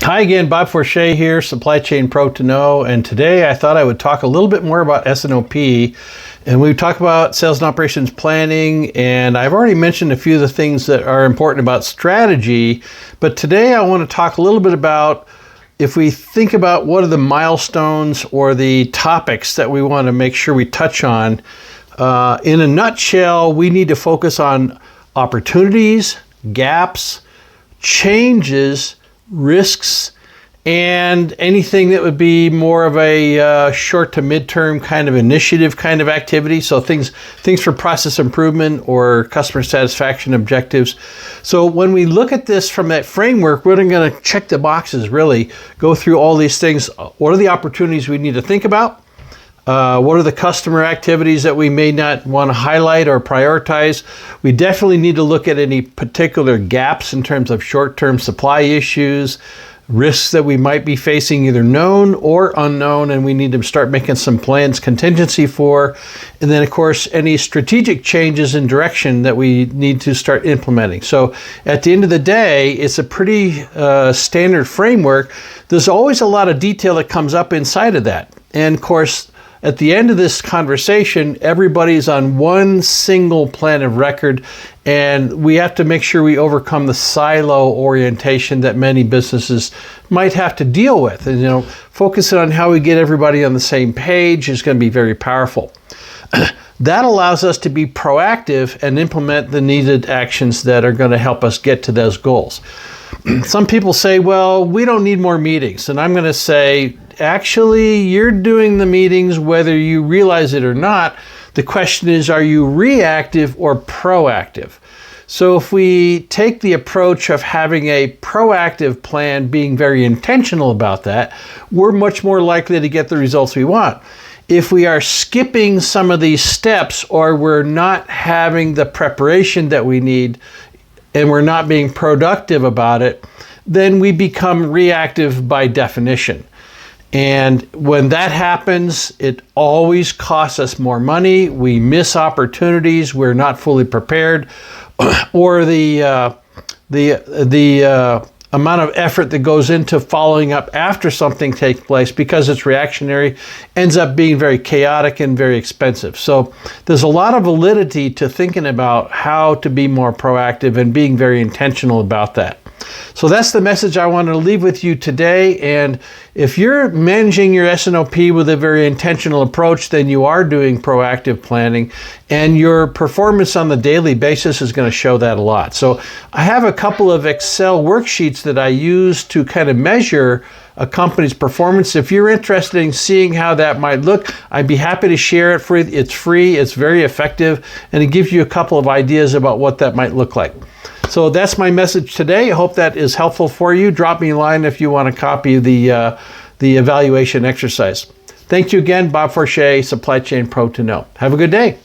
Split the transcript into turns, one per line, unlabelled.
Hi again, Bob Forche here, Supply Chain Pro to Know, and today I thought I would talk a little bit more about S&OP, and we talk about sales and operations planning, and I've already mentioned a few of the things that are important about strategy, but today I want to talk a little bit about if we think about what are the milestones or the topics that we want to make sure we touch on. In a nutshell, we need to focus on opportunities, gaps, changes, risks, and anything that would be more of a short to midterm kind of initiative kind of activity. So things for process improvement or customer satisfaction objectives. So when we look at this from that framework, we're going to check the boxes, really go through all these things. What are the opportunities we need to think about? What are the customer activities that we may not want to highlight or prioritize? We definitely need to look at any particular gaps in terms of short-term supply issues, risks that we might be facing, either known or unknown, and we need to start making some plans contingency for. And then, of course, any strategic changes in direction that we need to start implementing. So at the end of the day, it's a pretty standard framework. There's always a lot of detail that comes up inside of that. And, of course, at the end of this conversation, everybody's on one single plan of record, and we have to make sure we overcome the silo orientation that many businesses might have to deal with. And, focusing on how we get everybody on the same page is going to be very powerful. That allows us to be proactive and implement the needed actions that are going to help us get to those goals. Some people say, well, we don't need more meetings. And I'm going to say, actually, you're doing the meetings whether you realize it or not. The question is, are you reactive or proactive? So if we take the approach of having a proactive plan, being very intentional about that, we're much more likely to get the results we want. If we are skipping some of these steps, or we're not having the preparation that we need, and we're not being productive about it, then we become reactive by definition. And when that happens, it always costs us more money. We miss opportunities. We're not fully prepared, or the amount of effort that goes into following up after something takes place, because it's reactionary, ends up being very chaotic and very expensive. So there's a lot of validity to thinking about how to be more proactive and being very intentional about that. So that's the message I want to leave with you today. And if you're managing your S&OP with a very intentional approach, then you are doing proactive planning, and your performance on the daily basis is going to show that a lot. So I have a couple of Excel worksheets that I use to kind of measure a company's performance. If you're interested in seeing how that might look, I'd be happy to share it for you. It's free, it's very effective, and it gives you a couple of ideas about what that might look like. So that's my message today. I hope that is helpful for you. Drop me a line if you want to copy the evaluation exercise. Thank you again, Bob Forche, Supply Chain Pro to Know. Have a good day.